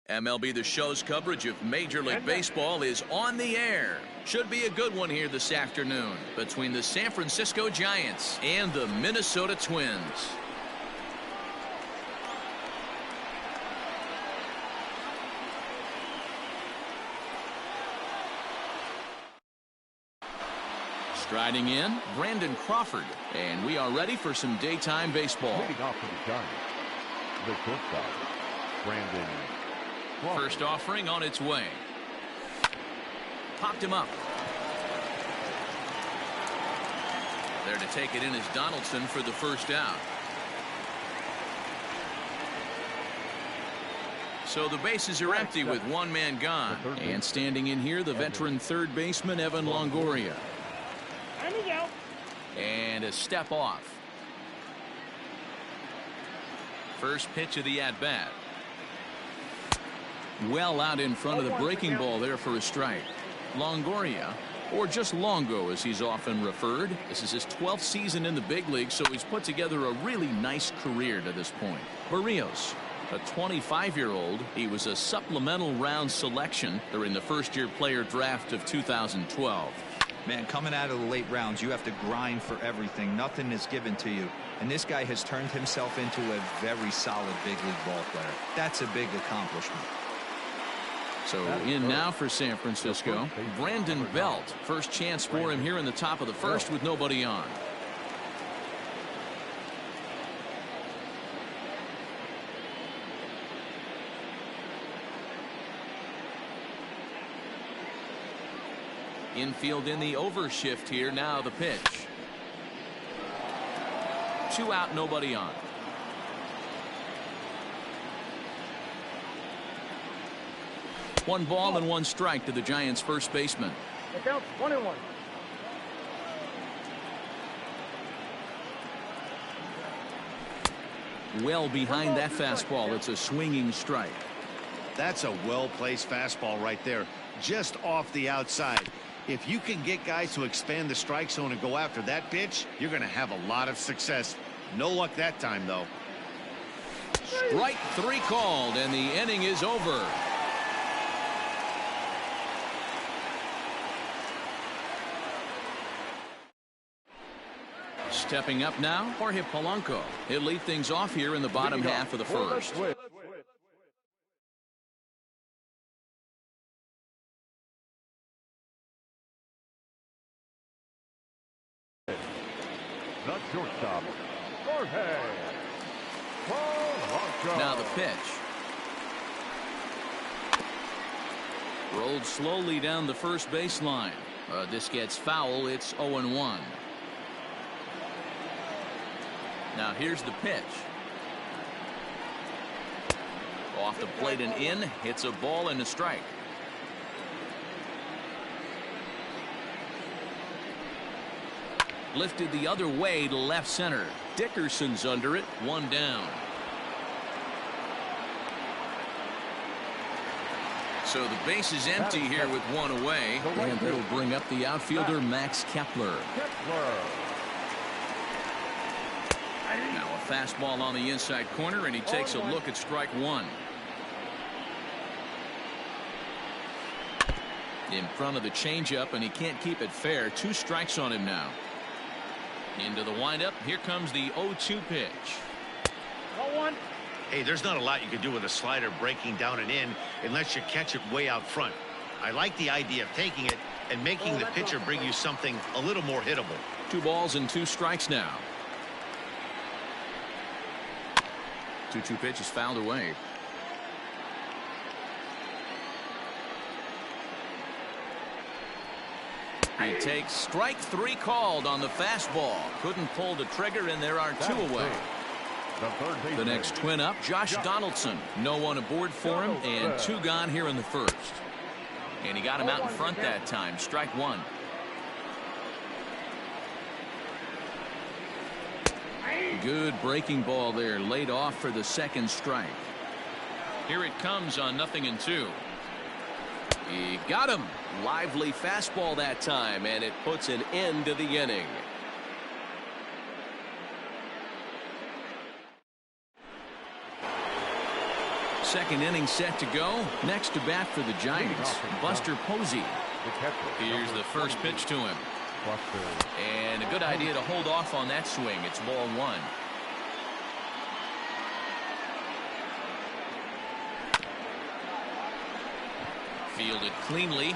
MLB The Show's coverage of Major League Baseball is on the air. Should be a good one here this afternoon between the San Francisco Giants and the Minnesota Twins. Striding in, Brandon Crawford, and we are ready for some daytime baseball. Leading off for the Giants, the shortstop, Brandon Crawford. First offering on its way. Popped him up. There to take it in is Donaldson for the first out. So the bases are empty with one man gone. And standing in here, the veteran third baseman, Evan Longoria. And a step off. First pitch of the at-bat. Well out in front of the breaking ball there for a strike. Longoria, or just Longo as he's often referred. This is his 12th season in the big league, so he's put together a really nice career to this point. Barrios, a 25-year-old. He was a supplemental round selection during the first-year player draft of 2012. Man, coming out of the late rounds, you have to grind for everything. Nothing is given to you. And this guy has turned himself into a very solid big league ball player. That's a big accomplishment. So in now for San Francisco, Brandon Belt. First chance for him here in the top of the first with nobody on. Infield in the overshift here. Now the pitch. 2 out, nobody on. One ball and one strike to the Giants' first baseman. It counts 1-1. Well behind that fastball. It's a swinging strike. That's a well-placed fastball right there, just off the outside. If you can get guys to expand the strike zone and go after that pitch, you're going to have a lot of success. No luck that time, though. Strike 3 called, and the inning is over. Stepping up now, Jorge Polanco. He'll lead things off here in the bottom half of the first. The shortstop, Jorge Polanco. Now the pitch. Rolled slowly down the first baseline. This gets foul. It's 0-1. Now here's the pitch. Off the plate and in. Hits a ball and a strike. Lifted the other way to left center. Dickerson's under it. 1 down. So the base is empty here with 1 away. And that'll bring up the outfielder Max Kepler. Now a fastball on the inside corner, and he takes a look at strike 1. In front of the changeup, and he can't keep it fair. 2 strikes on him now. Into the windup. Here comes the 0-2 pitch. 1-1. Hey, there's not a lot you can do with a slider breaking down and in unless you catch it way out front. I like the idea of taking it and making the pitcher bring you something a little more hittable. 2 balls and 2 strikes now. 2-2 pitch is fouled away. He takes strike 3 called on the fastball. Couldn't pull the trigger, and there are 2 away. The next twin up, Josh Donaldson. No one aboard for him, and 2 gone here in the first. And he got him out in front that time. Strike 1. Good breaking ball there, laid off for the second strike. Here it comes on 0-2. He got him. Lively fastball that time, and it puts an end to the inning. second inning set to go. Next to bat for the Giants, Buster Posey. Here's the first pitch to him. And a good idea to hold off on that swing. It's ball one. Fielded cleanly.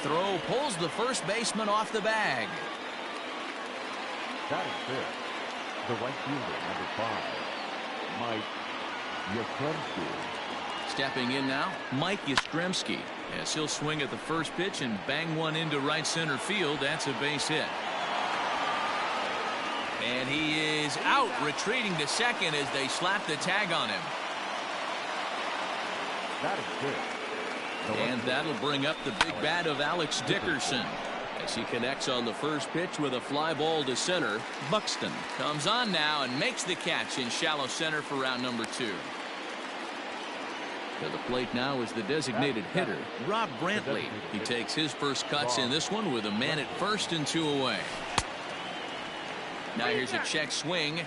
Throw pulls the first baseman off the bag. That is it. The right fielder, number 5, Mike Yastrzemski. Stepping in now, Mike Yastrzemski, as he'll swing at the first pitch and bang one into right center field. That's a base hit. And he is out, retreating to second as they slap the tag on him. That is good. And that'll bring up the big bat of Alex Dickerson as he connects on the first pitch with a fly ball to center. Buxton comes on now and makes the catch in shallow center for round number 2. To the plate now is the designated hitter, Rob Brantley. He takes his first cuts in this one with a man at first and 2 away. Now here's a check swing.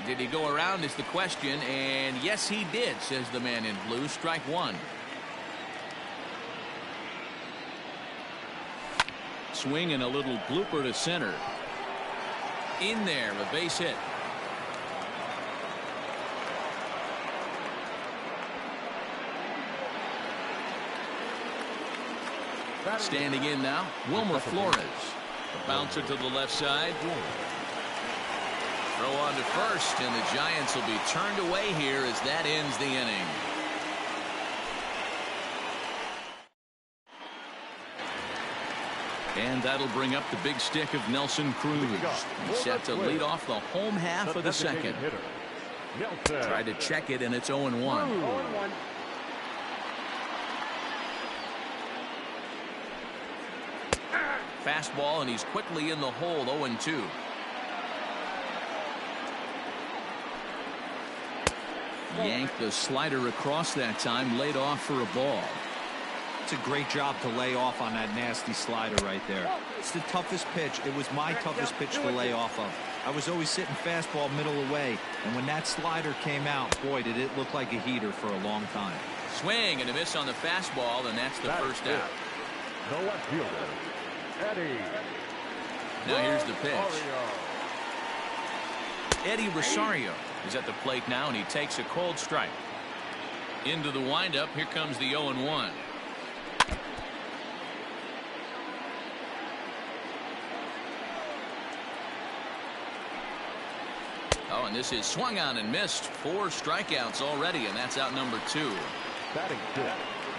Did he go around is the question, and yes he did, says the man in blue. Strike one. Swing and a little blooper to center. In there, a base hit. Standing in now, Wilmer Flores. A bouncer to the left side. Throw on to first, and the Giants will be turned away here as that ends the inning. And that'll bring up the big stick of Nelson Cruz. He's set to lead off the home half of the second. Tried to check it, and it's 0-1. Fastball, and he's quickly in the hole. 0-2. Yanked the slider across that time, laid off for a ball. It's a great job to lay off on that nasty slider right there. It's the toughest pitch. It was my toughest pitch to lay off of. I was always sitting fastball middle away, and when that slider came out, boy, did it look like a heater for a long time. Swing and a miss on the fastball, and that's the first out. The left fielder, Eddie. Now here's the pitch. Eddie Rosario is at the plate now, and he takes a cold strike. Into the windup. Here comes the 0-1. Oh, and this is swung on and missed. 4 strikeouts already, and that's out number 2.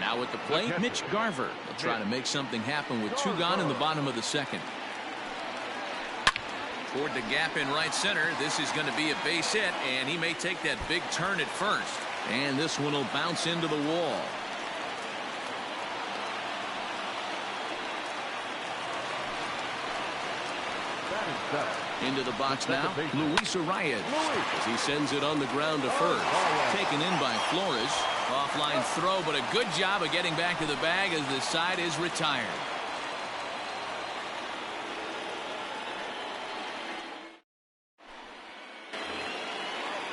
Now at the plate, Mitch Garver will try to make something happen with 2 gone in the bottom of the second. Toward the gap in right center. This is going to be a base hit, and he may take that big turn at first. And this one will bounce into the wall. Into the box now, Luis Arias, as he sends it on the ground to first. Taken in by Flores. Offline throw, but a good job of getting back to the bag as the side is retired.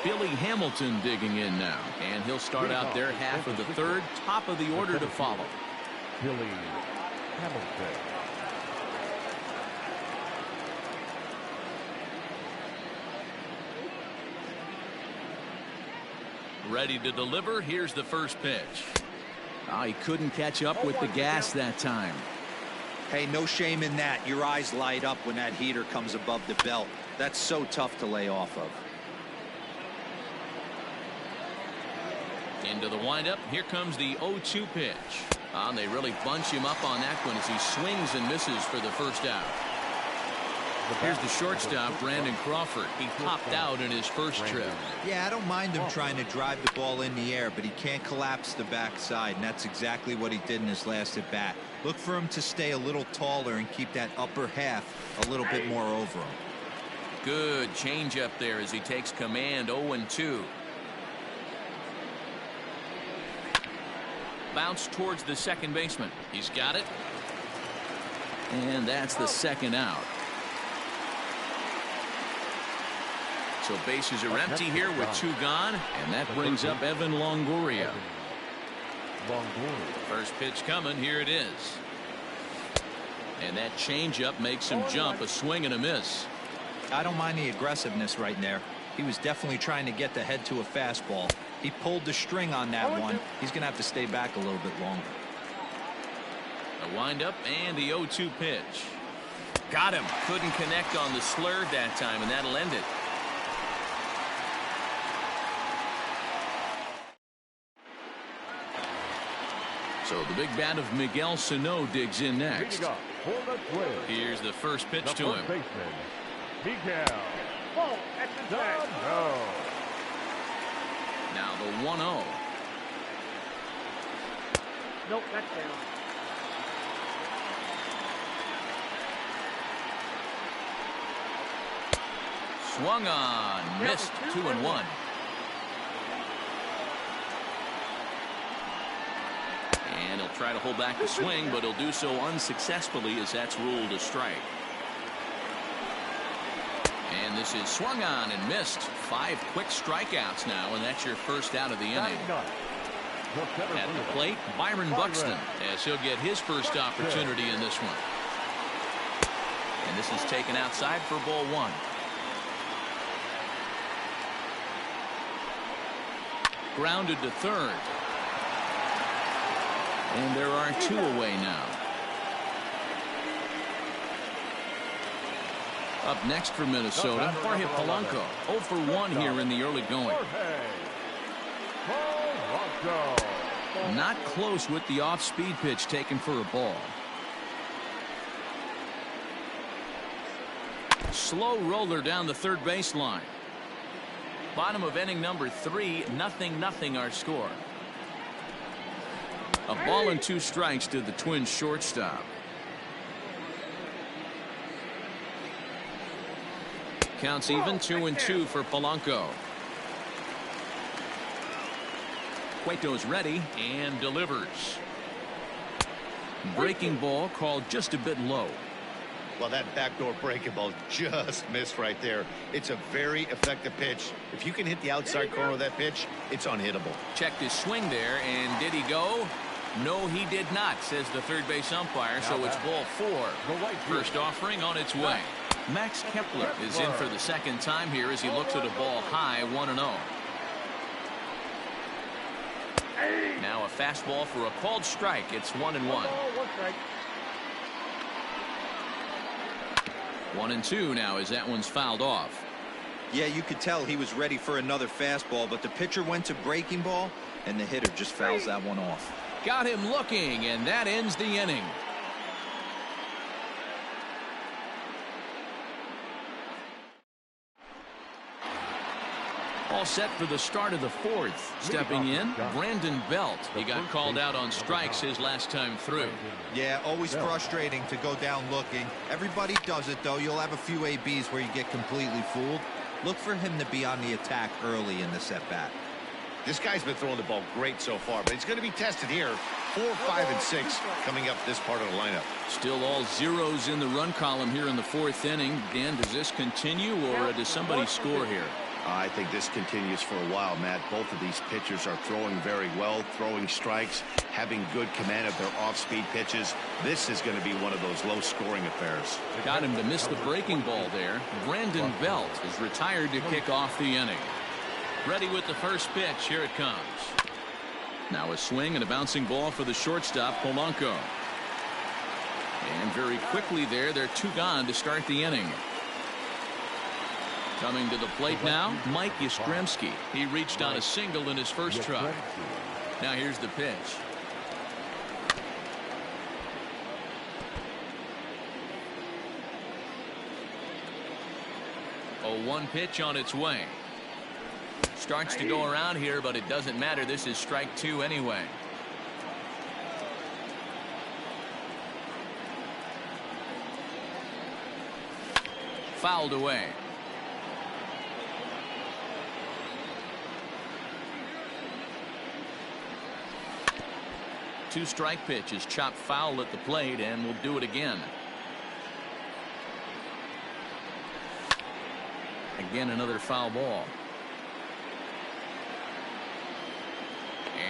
Billy Hamilton digging in now, and he'll start out their half of the third. Top of the order to follow. Billy Hamilton. Ready to deliver. Here's the first pitch. Oh, he couldn't catch up with the gas that time. Hey, no shame in that. Your eyes light up when that heater comes above the belt. That's so tough to lay off of. Into the windup. Here comes the 0-2 pitch. And they really bunch him up on that one as he swings and misses for the first out. Here's the shortstop, Brandon Crawford. He popped out in his first trip. Yeah, I don't mind him trying to drive the ball in the air, but he can't collapse the backside, and that's exactly what he did in his last at bat. Look for him to stay a little taller and keep that upper half a little bit more over him. Good change up there as he takes command. 0-2. Bounce towards the second baseman. He's got it. And that's the second out. So bases are empty here with 2 gone, and that brings up Evan Longoria. First pitch coming. Here it is. And that changeup makes him jump. A swing and a miss. I don't mind the aggressiveness right there. He was definitely trying to get the head to a fastball. He pulled the string on that one. He's going to have to stay back a little bit longer. A windup and the 0-2 pitch. Got him. Couldn't connect on the slur that time, and that'll end it. So the big bat of Miguel Sano digs in next. Here's the first pitch to him. Now the 1-0. Nope, that's down. Swung on, missed. 2-1. And he'll try to hold back the swing, but he'll do so unsuccessfully as that's ruled a strike. And this is swung on and missed. 5 quick strikeouts now, and that's your first out of the inning. At the plate, Byron Buxton, as he'll get his first opportunity in this one. And this is taken outside for ball 1. Grounded to third. And there are 2 away now. Up next for Minnesota, Jorge Polanco. 0 for 1 here in the early going. Not close with the off-speed pitch taken for a ball. Slow roller down the third baseline. Bottom of inning number 3, 0-0 our score. A ball and 2 strikes to the Twins shortstop. Counts even. 2-2 for Polanco. Cueto's ready and delivers. Breaking ball called just a bit low. Well, that backdoor breaking ball just missed right there. It's a very effective pitch. If you can hit the outside corner of that pitch, it's unhittable. Checked his swing there, and did he go? No, he did not, says the third base umpire, so it's ball 4. First offering on its way. Max Kepler is in for the second time here as he looks at a ball high, 1-0. Now a fastball for a called strike. It's 1-1. 1-2 now as that one's fouled off. Yeah, you could tell he was ready for another fastball, but the pitcher went to breaking ball, and the hitter just fouls that one off. Got him looking, and that ends the inning. All set for the start of the 4th. Stepping in, Brandon Belt. He got called out on strikes his last time through. Yeah, always frustrating to go down looking. Everybody does it, though. You'll have a few ABs where you get completely fooled. Look for him to be on the attack early in the at-bat. This guy's been throwing the ball great so far, but he's going to be tested here. 4, 5, and 6 coming up this part of the lineup. Still all zeros in the run column here in the 4th inning. Dan, does this continue, or does somebody score here? I think this continues for a while, Matt. Both of these pitchers are throwing very well, throwing strikes, having good command of their off-speed pitches. This is going to be one of those low-scoring affairs. Got him to miss the breaking ball there. Brandon Belt is retired to kick off the inning. Ready with the first pitch. Here it comes. Now a swing and a bouncing ball for the shortstop, Polanco. And very quickly there, they're 2 gone to start the inning. Coming to the plate now, Mike Yastrzemski. He reached on a single in his first try. Now here's the pitch. A 1 pitch on its way. Starts to go around here, but it doesn't matter. This is strike 2 anyway. Fouled away. Two strike pitch is chopped foul at the plate, and we'll do it again. Again, another foul ball.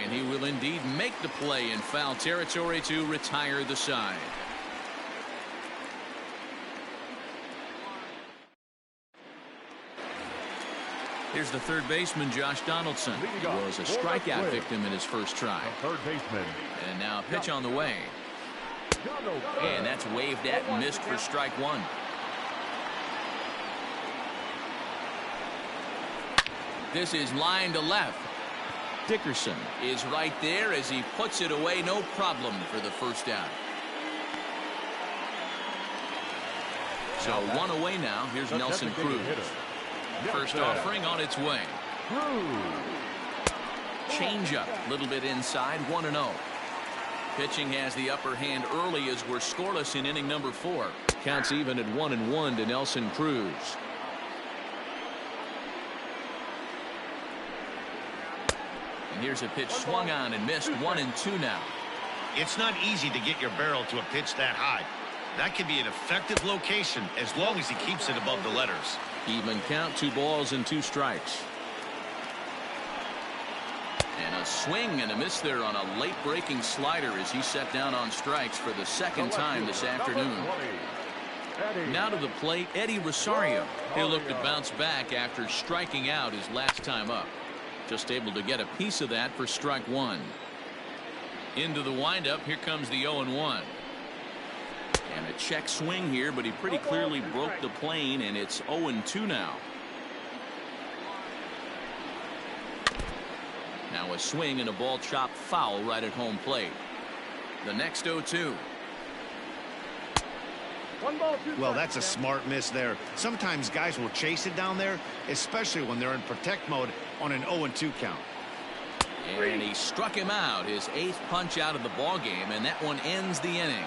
And he will indeed make the play in foul territory to retire the side. Here's the third baseman, Josh Donaldson. He was a strikeout victim in his first try. Third baseman. And now a pitch on the way. And that's waved at and missed for strike one. This is line to left. Dickerson is right there as he puts it away. No problem for the first out. So one away now. Here's Nelson Cruz. First offering on its way. Changeup, a little bit inside, 1-0. Pitching has the upper hand early as we're scoreless in inning number 4. Counts even at 1-1 to Nelson Cruz. And here's a pitch swung on and missed. 1-2 now. It's not easy to get your barrel to a pitch that high. That can be an effective location as long as he keeps it above the letters. Even count, 2 balls and 2 strikes. And a swing and a miss there on a late breaking slider as he set down on strikes for the second time this afternoon. Now to the plate, Eddie Rosario. He'll look to bounce back after striking out his last time up. Just able to get a piece of that for strike one. Into the windup. Here comes the 0-1. And a check swing here, but he pretty clearly broke the plane, and it's 0-2 now. Now a swing and a ball chopped foul right at home plate. The next 0-2. Well, that's a smart miss there. Sometimes guys will chase it down there, especially when they're in protect mode on an 0-2 count. And he struck him out, his 8th punch out of the ball game, and that one ends the inning.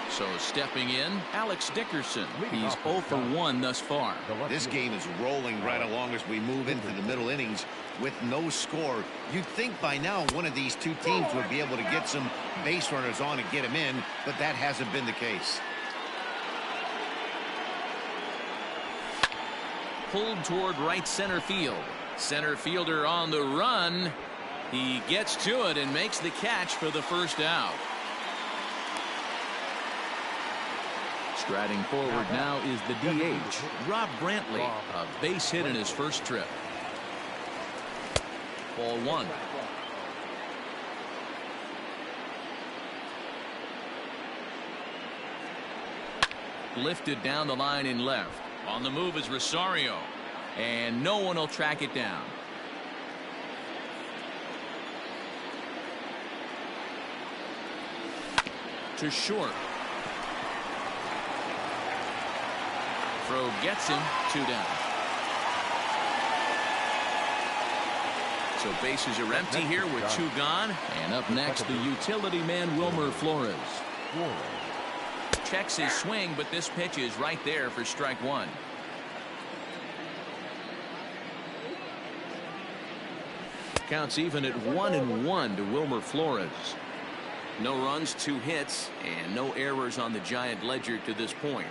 So stepping in, Alex Dickerson. He's 0 for 1 thus far. This game is rolling right along as we move into the middle innings with no score. You'd think by now one of these two teams would be able to get some base runners on and get them in, but that hasn't been the case. Pulled toward right center field. Center fielder on the run. He gets to it and makes the catch for the first out. Striding forward now is the DH, Rob Brantley, a base hit in his first trip. Ball 1. Lifted down the line in left. On the move is Rosario, and no one will track it down. To short. Throw gets him, 2 down. So bases are empty here with 2 gone. And up next, the utility man, Wilmer Flores. Checks his swing, but this pitch is right there for strike 1. Counts even at 1-1 to Wilmer Flores. No runs, 2 hits, and no errors on the Giant ledger to this point.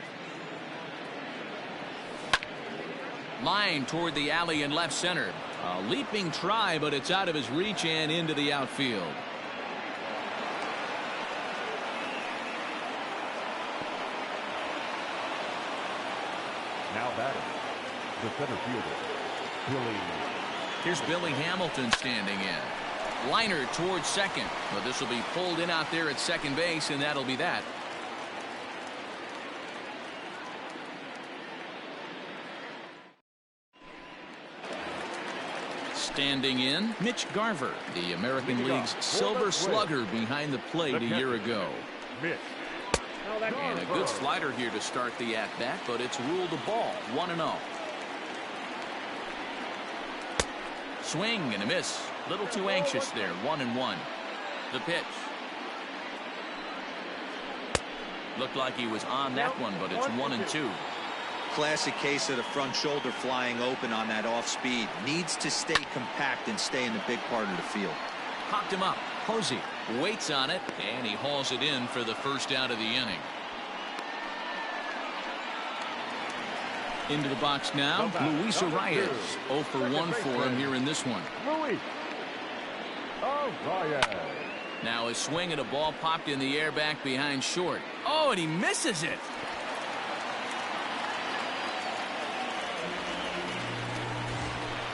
Line toward the alley in left center. A leaping try, but it's out of his reach and into the outfield. Now batting, the center fielder, Billy. Here's Billy Hamilton standing in. Liner towards second. But this will be pulled in out there at second base, and that'll be that. Standing in, Mitch Garver, the American League's Silver Slugger behind the plate a year ago. And a good slider here to start the at-bat, but it's ruled a ball, 1-0. Swing and a miss. Little too anxious there, 1-1. The pitch. Looked like he was on that one, but it's 1-2. Classic case of the front shoulder flying open on that off speed. Needs to stay compact and stay in the big part of the field. Popped him up. Posey Waits on it, and he hauls it in for the first out of the inning. Into the box now, Luis Arias. 0 for 1 for him here in this one. Luis Arias. Now a swing at a ball popped in the air back behind short. Oh, and he misses it.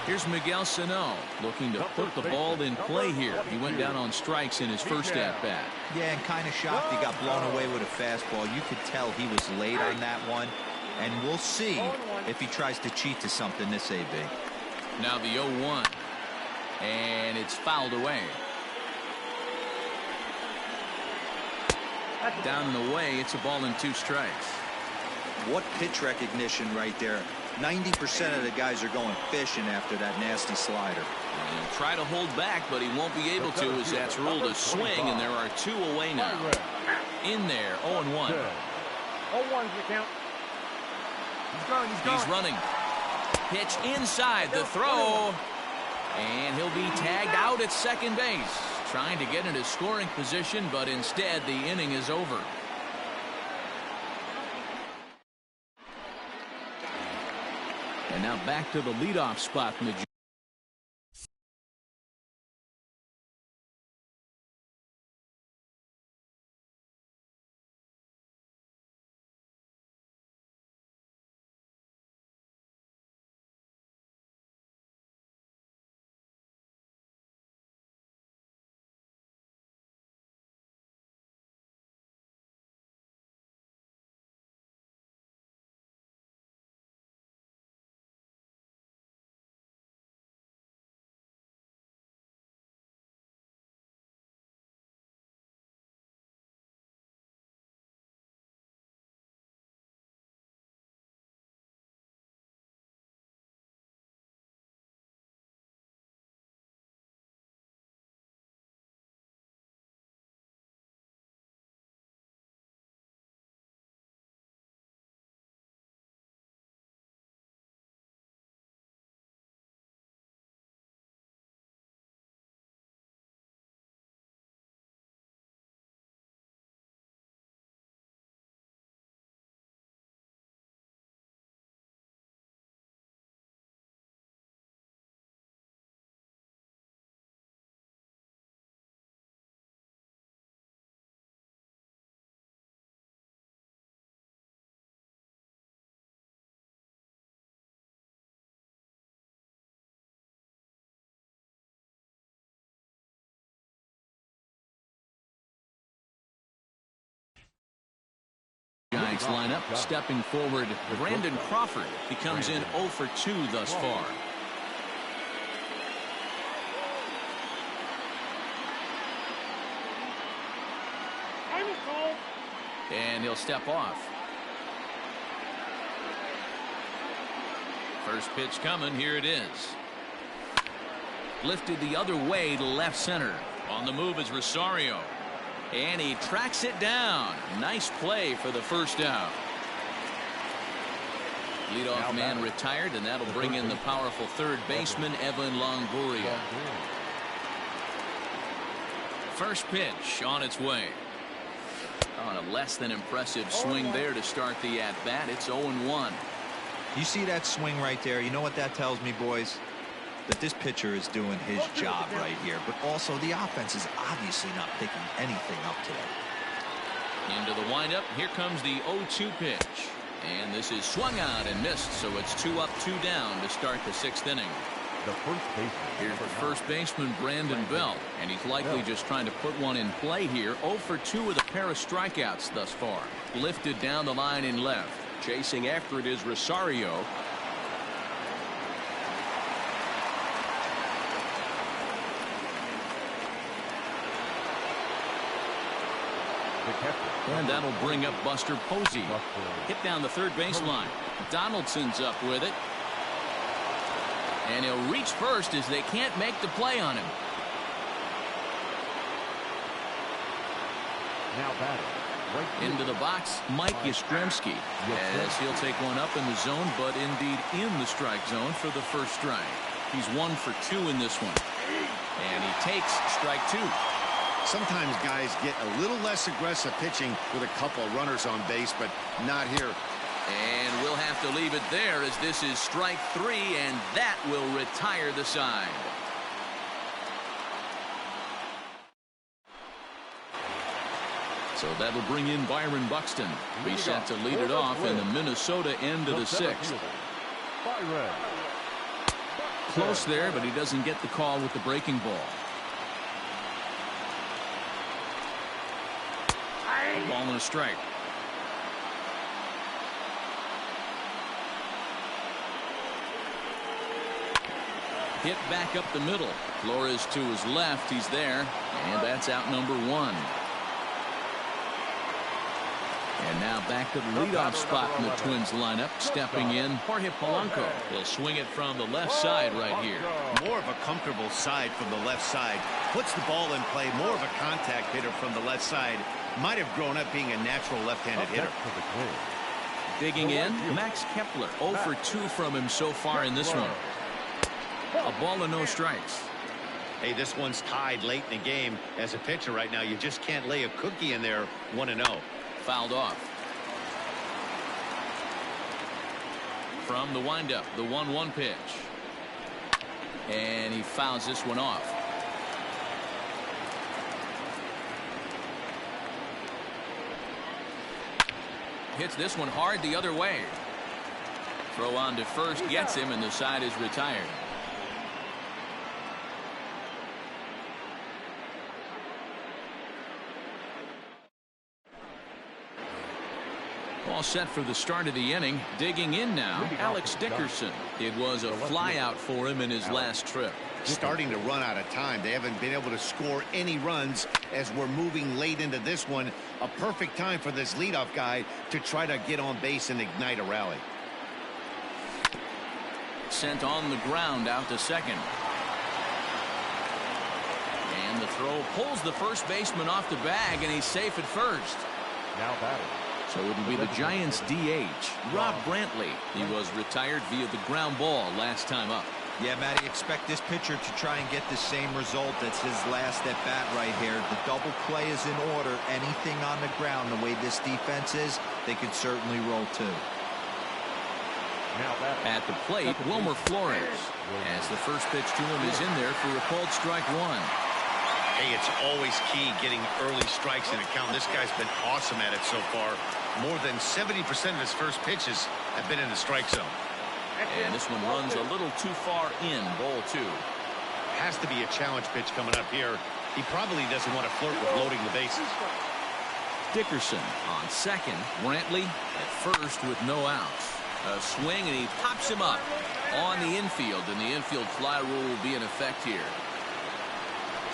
Here's Miguel Sano looking to put the ball in play here. He went down on strikes in his first at-bat. Yeah, and kind of shocked he got blown away with a fastball. You could tell he was late on that one. And we'll see if he tries to cheat to something this AB. Now the 0-1. And it's fouled away. Down and away, it's a ball and 2 strikes. What pitch recognition right there. 90% of the guys are going fishing after that nasty slider. He'll try to hold back, but he won't be able to, as that's ruled a swing, and there are 2 away now. In there, 0-1. 0-1's the count. He's running. Pitch inside the throw. And he'll be tagged out at second base. Trying to get into scoring position, but instead the inning is over. And now back to the leadoff spot in the Giants lineup. Stepping forward, Brandon Crawford. He comes in 0 for 2 thus far. And he'll step off. First pitch coming. Here it is. Lifted the other way to left center. On the move is Rosario. And he tracks it down. Nice play for the first out. Leadoff man retired, and that'll bring in the powerful third baseman, Evan Longoria. First pitch on its way. On a less than impressive swing there to start the at-bat. It's 0-1. You see that swing right there? You know what that tells me, boys? That this pitcher is doing his job right here. But also the offense is obviously not picking anything up today. Into the windup. Here comes the 0-2 pitch. And this is swung out and missed. So it's 2 up, 2 down to start the 6th inning. The first baseman. Here's the first baseman, Brandon Belt. And he's likely just trying to put one in play here. 0 for 2 with a pair of strikeouts thus far. Lifted down the line in left. Chasing after it is Rosario. And that'll bring up Buster Posey. Hit down the third baseline. Donaldson's up with it. And he'll reach first as they can't make the play on him. Now batting. Into the box, Mike Yastrzemski, as he'll take one up in the zone, but indeed in the strike zone for the first strike. He's 1 for 2 in this one. And he takes strike 2. Sometimes guys get a little less aggressive pitching with a couple of runners on base, but not here. And we'll have to leave it there as this is strike 3, and that will retire the side. So that'll bring in Byron Buxton. Be set to lead it off in the Minnesota end of the 6th. Close there, but he doesn't get the call with the breaking ball. A ball and a strike. Hit back up the middle. Flores to his left. He's there. And that's out number 1. And now back to the leadoff spot in the Twins lineup. Stepping in, Jorge Polanco. He'll swing it from the left side right here. More of a comfortable side from the left side. Puts the ball in play. More of a contact hitter from the left side. Might have grown up being a natural left-handed hitter. Digging in, Max Kepler. 0 for 2 from him so far in this one. A ball and no strikes. Hey, this one's tied late in the game. As a pitcher right now, you just can't lay a cookie in there 1-0. Fouled off. From the windup, the 1-1 pitch. And he fouls this one off. Hits this one hard the other way. Throw on to first, gets him, and the side is retired. All set for the start of the inning. Digging in now, Alex Dickerson. It was a flyout for him in his last trip. Starting to run out of time. They haven't been able to score any runs as we're moving late into this one. A perfect time for this leadoff guy to try to get on base and ignite a rally. Sent on the ground out to second. And the throw pulls the first baseman off the bag, and he's safe at first. Now batting. So it'll be the Giants DH, Rob Brantley. He was retired via the ground ball last time up. Yeah, Matty, expect this pitcher to try and get the same result. That's his last at bat right here. The double play is in order. Anything on the ground, the way this defense is, they could certainly roll too. At the plate, Wilmer Flores. As the first pitch to him is in there for a called strike 1. Hey, it's always key getting early strikes in a count. This guy's been awesome at it so far. More than 70% of his first pitches have been in the strike zone. And this one runs a little too far in, ball 2. Has to be a challenge pitch coming up here. He probably doesn't want to flirt with loading the bases. Dickerson on second. Brantley at first with no outs. A swing, and he pops him up on the infield, and the infield fly rule will be in effect here.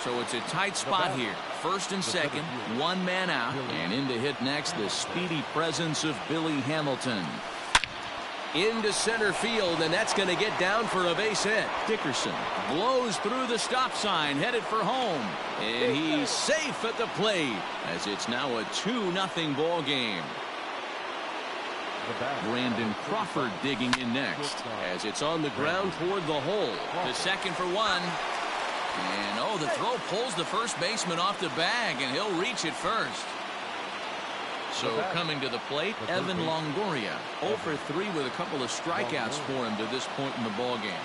So it's a tight spot here. First and second, 1 man out, and in to hit next, the speedy presence of Billy Hamilton. Into center field, and that's going to get down for a base hit. Dickerson blows through the stop sign, headed for home, and he's safe at the plate as it's now a 2-0 ball game. Brandon Crawford digging in next as it's on the ground toward the hole. To second for 1. And oh, the throw pulls the first baseman off the bag, and he'll reach it first. So coming to the plate, Evan Longoria. 0 for 3 with a couple of strikeouts for him to this point in the ball game.